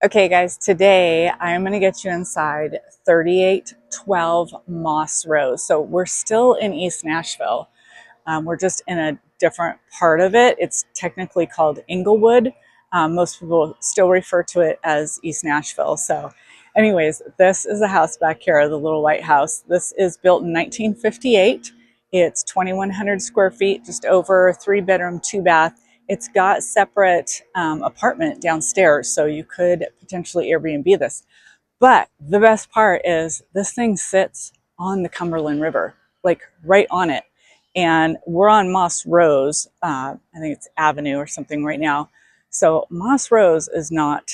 Okay, guys, today I'm going to get you inside 3812 Moss Rose. So we're still in East Nashville. We're just in a different part of it. It's technically called Inglewood. Most people still refer to it as East Nashville. So anyways, this is the house back here, the little white house. This is built in 1958. It's 2,100 square feet, just over 3-bedroom, 2-bath. It's got separate apartment downstairs, so you could potentially Airbnb this. But the best part is this thing sits on the Cumberland River, like right on it. And we're on Moss Rose. I think it's Avenue or something right now. So Moss Rose is not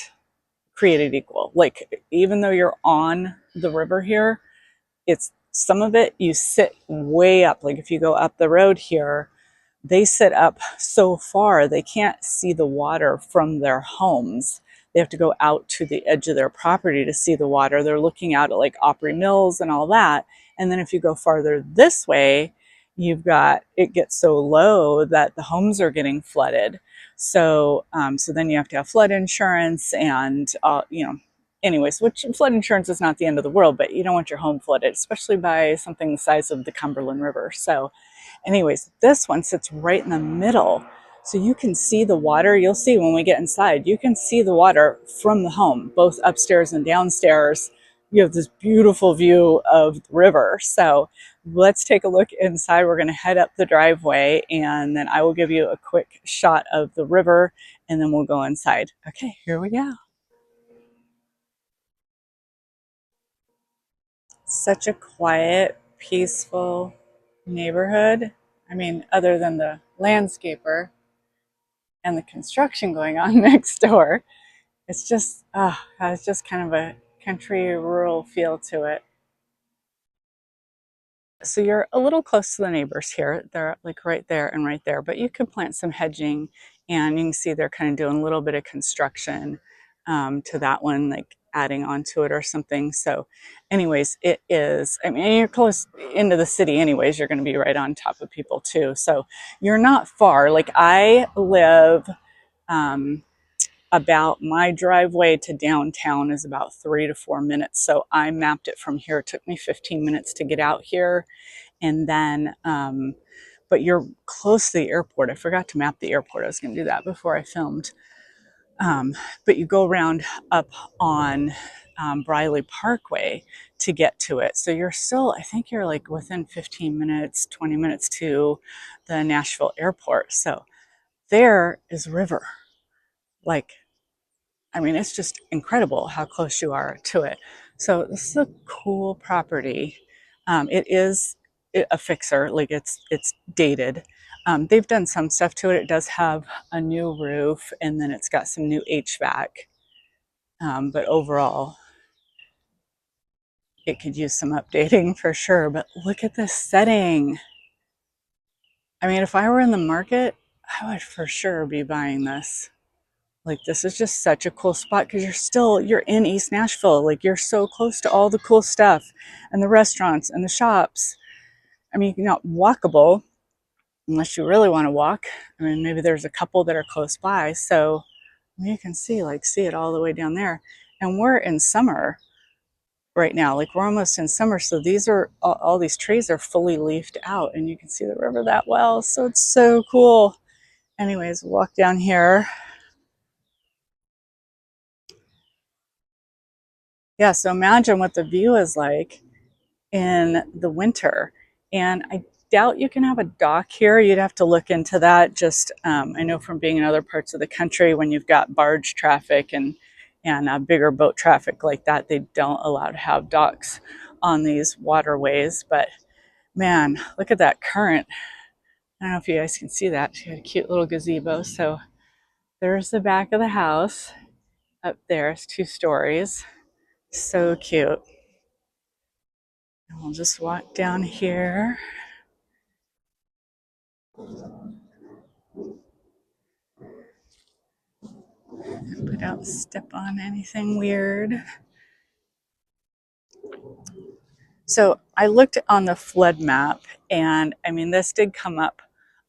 created equal. Like, even though you're on the river here, it's some of it you sit way up. Like if you go up the road here, they sit up so far they can't see the water from their homes. They have to go out to the edge of their property to see the water. They're looking out at like Opry Mills and all that. And then if you go farther this way, you've got, it gets so low that the homes are getting flooded. So so then you have to have flood insurance and anyways, which flood insurance is not the end of the world, but you don't want your home flooded, especially by something the size of the Cumberland River. So anyways, this one sits right in the middle. So you can see the water. You'll see when we get inside, you can see the water from the home, both upstairs and downstairs. You have this beautiful view of the river. So let's take a look inside. We're going to head up the driveway and then I will give you a quick shot of the river and then we'll go inside. Okay, here we go. Such a quiet, peaceful neighborhood. I mean, other than the landscaper and the construction going on next door, it's just has just kind of a country rural feel to it. So you're a little close to the neighbors here. They're like right there and right there, but you could plant some hedging and you can see they're kind of doing a little bit of construction to that one, like adding onto it or something. So anyways, it is, I mean, you're close into the city anyways, you're going to be right on top of people too. So you're not far. Like I live, about my driveway to downtown is about 3 to 4 minutes. So I mapped it from here. It took me 15 minutes to get out here. And then, but you're close to the airport. I forgot to map the airport. I was going to do that before I filmed. But you go around up on Briley Parkway to get to it. So you're still, I think you're like within 15 minutes, 20 minutes to the Nashville airport. So there is river. Like, I mean, it's just incredible how close you are to it. So this is a cool property. It is a fixer, like it's dated. They've done some stuff to it. It does have a new roof, and then it's got some new HVAC. But overall, it could use some updating for sure. But look at this setting. I mean, if I were in the market, I would for sure be buying this. Like, this is just such a cool spot because you're in East Nashville. Like, you're so close to all the cool stuff and the restaurants and the shops. I mean, you're not walkable unless you really want to walk. I mean, maybe there's a couple that are close by. So you can see it all the way down there. And we're in summer right now. Like, we're almost in summer. So these are, all these trees are fully leafed out and you can see the river that well. So it's so cool. Anyways, walk down here. Yeah, so imagine what the view is like in the winter. And I doubt you can have a dock here. You'd have to look into that. Just I know from being in other parts of the country, when you've got barge traffic and bigger boat traffic like that, they don't allow to have docks on these waterways. But man, look at that current. I don't know if you guys can see that. She had a cute little gazebo. So there's the back of the house up there. It's 2 stories. So cute. And we'll just walk down here. But don't step on anything weird. So I looked on the flood map, and I mean, this did come up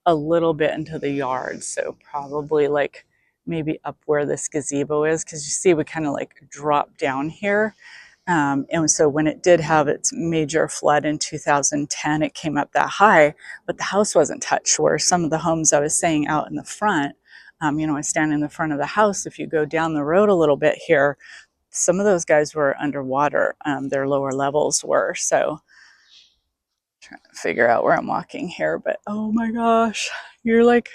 a little bit into the yard, so probably like maybe up where this gazebo is, because you see we kind of like drop down here. And so when it did have its major flood in 2010, it came up that high, but the house wasn't touched. Where some of the homes I was saying out in the front, I stand in the front of the house. If you go down the road a little bit here, some of those guys were underwater. Their lower levels were. So trying to figure out where I'm walking here, but oh my gosh, you're like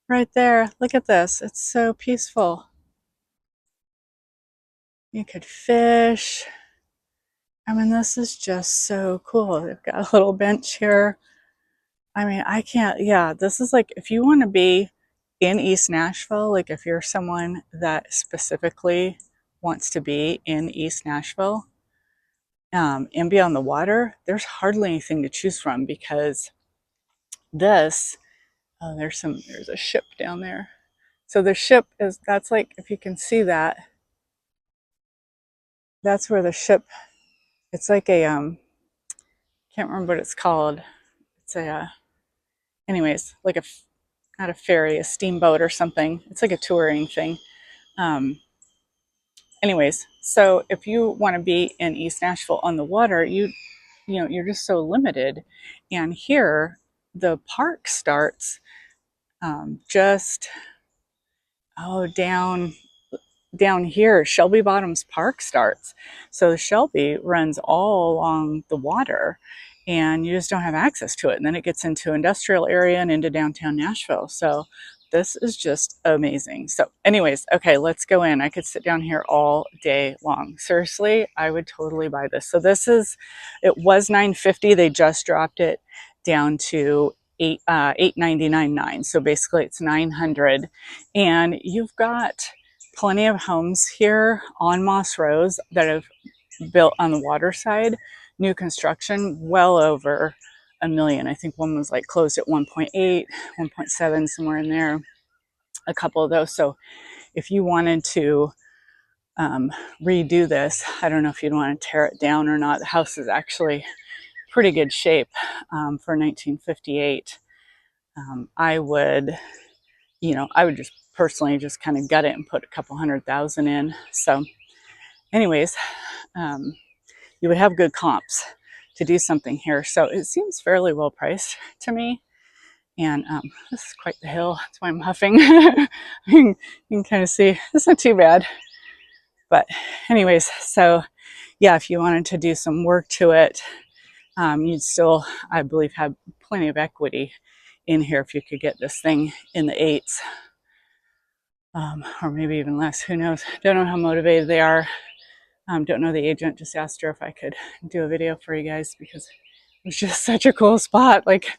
right there. Look at this. It's so peaceful. You could fish. I mean, this is just so cool. They've got a little bench here. I mean, I can't, yeah, this is like, if you want to be in East Nashville, like if you're someone that specifically wants to be in East Nashville, and be on the water, there's hardly anything to choose from, because this, oh, there's a ship down there. So the ship is, that's like, if you can see that, that's where the ship, it's like a, can't remember what it's called. It's a, anyways, like a, not a ferry, a steamboat or something. It's like a touring thing. Um, anyways, so if you want to be in East Nashville on the water, you're just so limited. And here, the park starts just down here. Shelby Bottoms Park starts. So the Shelby runs all along the water, and you just don't have access to it. And then it gets into industrial area and into downtown Nashville. So this is just amazing. So anyways, okay, let's go in. I could sit down here all day long. Seriously, I would totally buy this. So it was $950. They just dropped it down to $899. So basically it's $900. And you've got plenty of homes here on Moss Rose that have built on the water side, new construction, well over $1 million. I think one was like closed at 1.8, 1.7, somewhere in there, a couple of those. So if you wanted to redo this, I don't know if you'd want to tear it down or not. The house is actually pretty good shape for 1958. I would just personally just kind of gut it and put a couple $100,000 in. So anyways, you would have good comps to do something here. So it seems fairly well priced to me. And this is quite the hill. That's why I'm huffing. You can kind of see it's not too bad. But anyways, so yeah, if you wanted to do some work to it, you'd still, I believe, have plenty of equity in here if you could get this thing in the eights. Or maybe even less, who knows. Don't know how motivated they are. Don't know the agent. Just asked her if I could do a video for you guys, because it was just such a cool spot. Like,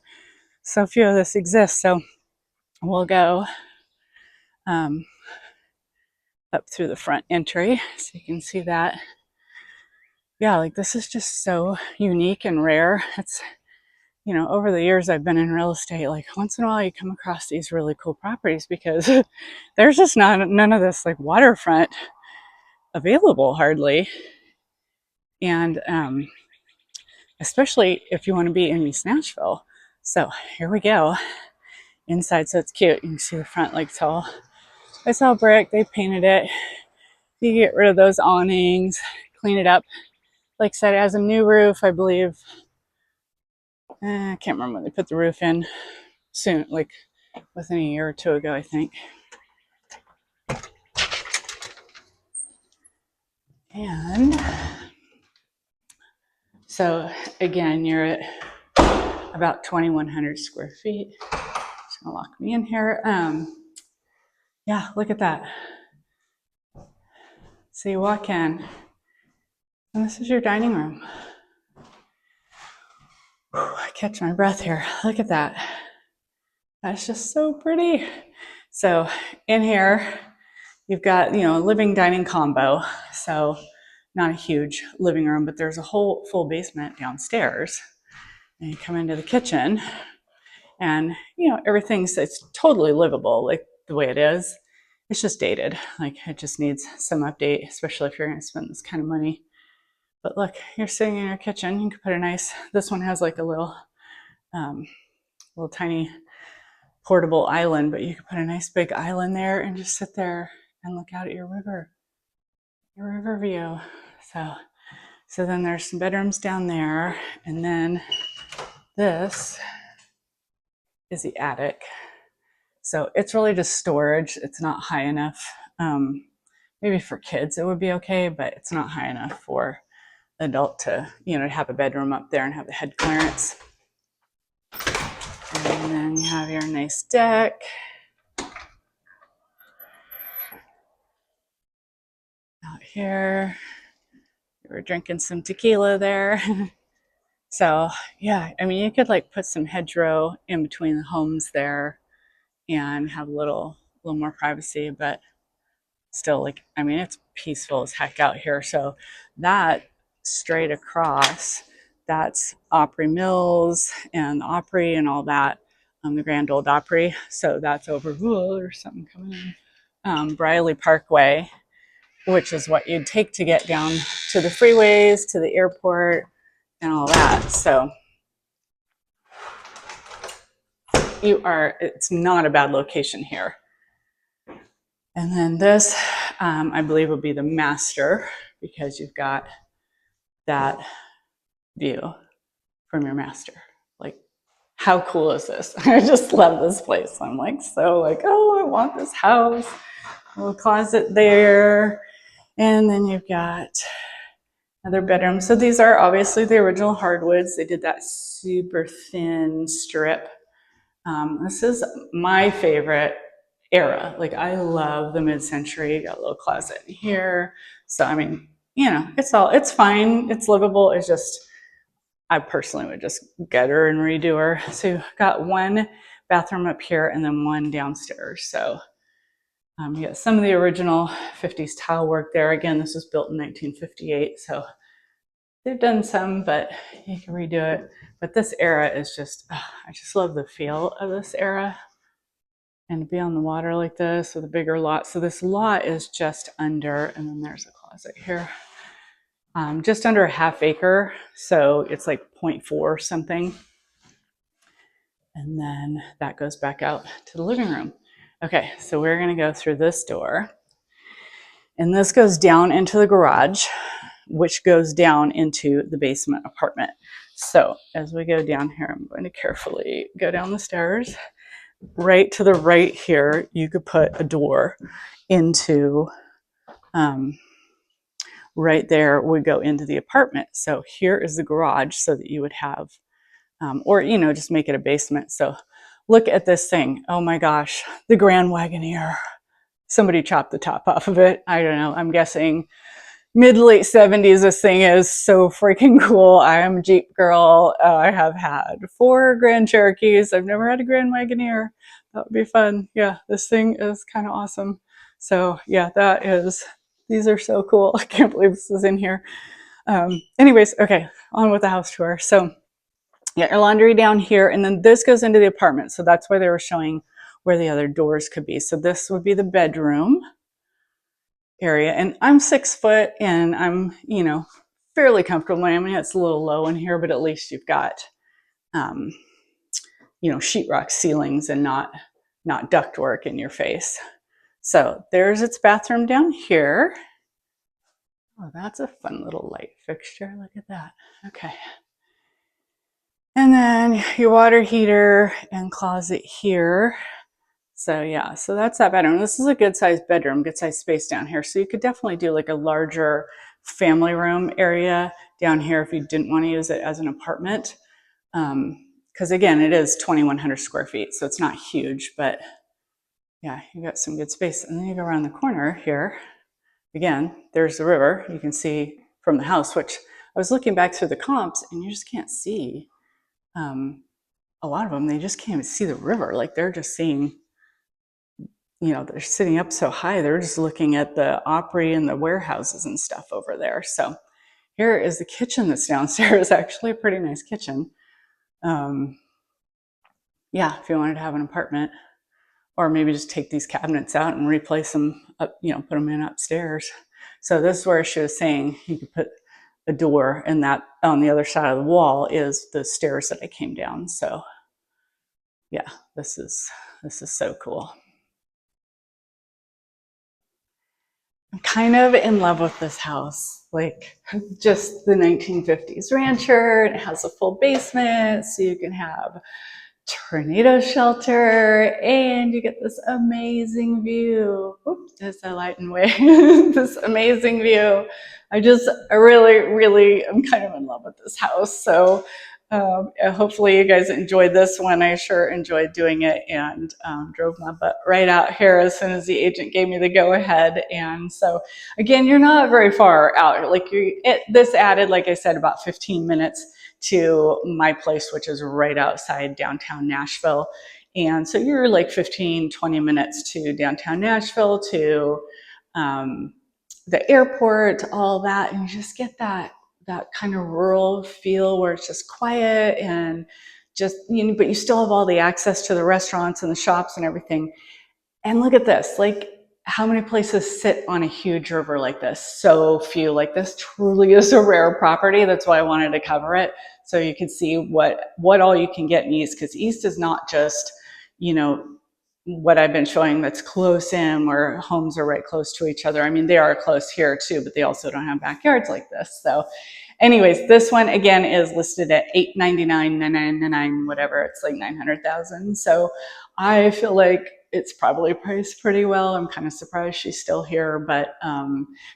so few of this exists. So we'll go up through the front entry so you can see that. Yeah, like this is just so unique and rare. It's, over the years I've been in real estate, like once in a while you come across these really cool properties, because there's just none of this like waterfront available hardly. And especially if you want to be in East Nashville. So here we go inside. So it's cute. You can see the front, like it's all brick. They painted it. You get rid of those awnings, clean it up. Like I said, it has a new roof, I believe. I can't remember when they put the roof in. Soon, like within a year or two ago, I think. And so again, you're at about 2,100 square feet. It's gonna lock me in here. Yeah, look at that. So you walk in, and this is your dining room. I catch my breath here. Look at that. That's just so pretty. So in here, you've got, a living dining combo. So not a huge living room, but there's a whole full basement downstairs. And you come into the kitchen, and, it's totally livable, like the way it is. It's just dated. Like it just needs some update, especially if you're going to spend this kind of money. But look, you're sitting in your kitchen. You can put this one has like a little tiny portable island, but you could put a nice big island there and just sit there and look out at your river view. So then there's some bedrooms down there, and then this is the attic. So it's really just storage. It's not high enough. Maybe for kids it would be okay, but it's not high enough for an adult to, to have a bedroom up there and have the head clearance. And then you have your nice deck. Out here, we were drinking some tequila there. So yeah, I mean, you could like put some hedgerow in between the homes there and have a little more privacy, but still, like, I mean, it's peaceful as heck out here. So that straight across, that's Opry Mills and the Opry and all that, the Grand Old Opry. So that's over, there's something coming in, Briley Parkway, which is what you'd take to get down to the freeways, to the airport, and all that. So it's not a bad location here. And then this, I believe, will be the master, because you've got that view from your master. Like, how cool is this? I just love this place. I'm like, oh, I want this house. A little closet there. And then you've got another bedroom. So these are obviously the original hardwoods. They did that super thin strip. This is my favorite era. Like, I love the mid-century. Got a little closet in here. So I mean, it's fine. It's livable. It's just, I personally would just get her and redo her. So you've got one bathroom up here and then one downstairs. So you got some of the original 50s tile work there. Again, this was built in 1958. So they've done some, but you can redo it. But this era is just, I just love the feel of this era. And to be on the water like this with a bigger lot. So this lot is just under, and then there's a closet here, just under a half acre. So it's like 0.4 something. And then that goes back out to the living room. Okay, so we're gonna go through this door. And this goes down into the garage, which goes down into the basement apartment. So as we go down here, I'm going to carefully go down the stairs. Right to the right here, you could put a door into, right there would go into the apartment. So here is the garage, so that you would have, or, just make it a basement. So look at this thing. Oh my gosh, the Grand Wagoneer. Somebody chopped the top off of it. I don't know. I'm guessing mid-late 70s. This thing is so freaking cool. I am a Jeep girl. I have had 4 Grand Cherokees. I've never had a Grand Wagoneer. That would be fun. Yeah, this thing is kind of awesome. So yeah, these are so cool. I can't believe this is in here. Anyways, okay, on with the house tour. So yeah, your laundry down here, and then this goes into the apartment. So that's why they were showing where the other doors could be. So this would be the bedroom area, and I'm 6 foot and I'm, fairly comfortable. I mean, it's a little low in here, but at least you've got, sheetrock ceilings and not ductwork in your face. So there's its bathroom down here. Oh, that's a fun little light fixture. Look at that. Okay. And then your water heater and closet here. So yeah, so that's that bedroom. This is a good sized bedroom, good sized space down here. So you could definitely do like a larger family room area down here if you didn't want to use it as an apartment. Because again, it is 2,100 square feet, so it's not huge, but yeah, you got some good space. And then you go around the corner here. Again, there's the river. You can see from the house, which I was looking back through the comps, and you just can't see. A lot of them, they just can't even see the river. Like, they're just seeing, they're sitting up so high, they're just looking at the Opry and the warehouses and stuff over there. So here is the kitchen that's downstairs. Actually a pretty nice kitchen. Yeah, if you wanted to have an apartment, or maybe just take these cabinets out and replace them up, put them in upstairs. So this is where she was saying you could put a door, and that on the other side of the wall is the stairs that I came down. So Yeah, this is so cool. I'm kind of in love with this house. Like, just the 1950s rancher. It has a full basement, so you can have tornado shelter, and you get this amazing view. Oops, there's a light and way. This amazing view. I really, I'm kind of in love with this house. So hopefully you guys enjoyed this one. I sure enjoyed doing it, and drove my butt right out here as soon as the agent gave me the go ahead. And so again, you're not very far out. Like this added, like I said, about 15 minutes to my place, which is right outside downtown Nashville. And so you're like 15, 20 minutes to downtown Nashville, to the airport, all that. And you just get that kind of rural feel where it's just quiet and just, but you still have all the access to the restaurants and the shops and everything. And look at this, like, how many places sit on a huge river like this? So few. Like, this truly is a rare property. That's why I wanted to cover it, so you can see what all you can get in East, because East is not just, what I've been showing that's close in, where homes are right close to each other. I mean, they are close here too, but they also don't have backyards like this. So anyways, this one again is listed at $899,999, whatever. It's like 900,000. So I feel like it's probably priced pretty well. I'm kind of surprised she's still here, but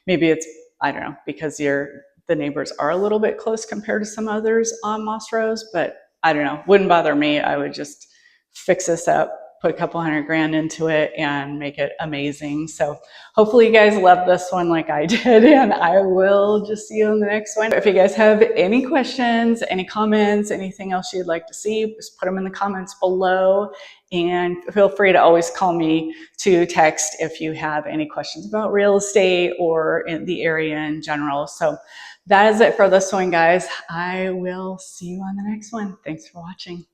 maybe it's, I don't know, because the neighbors are a little bit close compared to some others on Moss Rose, but I don't know. Wouldn't bother me. I would just fix this up, put a couple $100,000 into it, and make it amazing. So hopefully you guys love this one like I did, and I will just see you in the next one. If you guys have any questions, any comments, anything else you'd like to see, just put them in the comments below. And feel free to always call me, to text, if you have any questions about real estate or in the area in general. So that is it for this one, guys. I will see you on the next one. Thanks for watching.